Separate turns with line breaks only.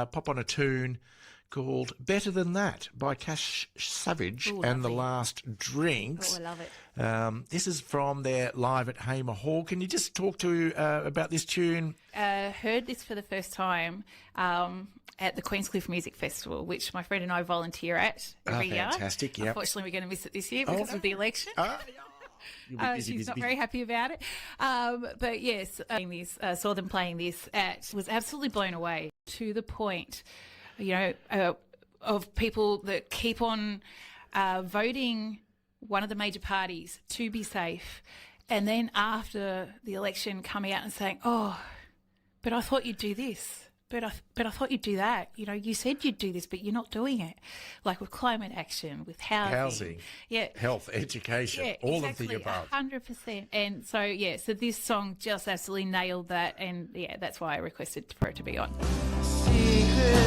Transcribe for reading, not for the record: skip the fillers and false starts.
pop on a tune called Better Than That by Cash Savage
Ooh,
and The
lovely.
Last Drinks.
Oh, I love it.
This is from their Live at Hamer Hall. Can you just talk to about this tune?
Heard this for the first time at the Queenscliff Music Festival, which my friend and I volunteer at every year.
Fantastic, yep.
Unfortunately, we're going to miss it this year because of the election.
You'll be busy,
She's
busy,
not
busy.
very happy about it. But yes, saw them playing this was absolutely blown away to the point, of people that keep on voting one of the major parties to be safe. And then after the election coming out and saying, oh, but I thought you'd do this. But I thought you'd do that. You said you'd do this, but you're not doing it. Like with climate action, with housing. Yeah.
Health, education,
Yeah,
all
exactly,
of the above.
100%. And so this song just absolutely nailed that. And yeah, that's why I requested for it to be on.
Secret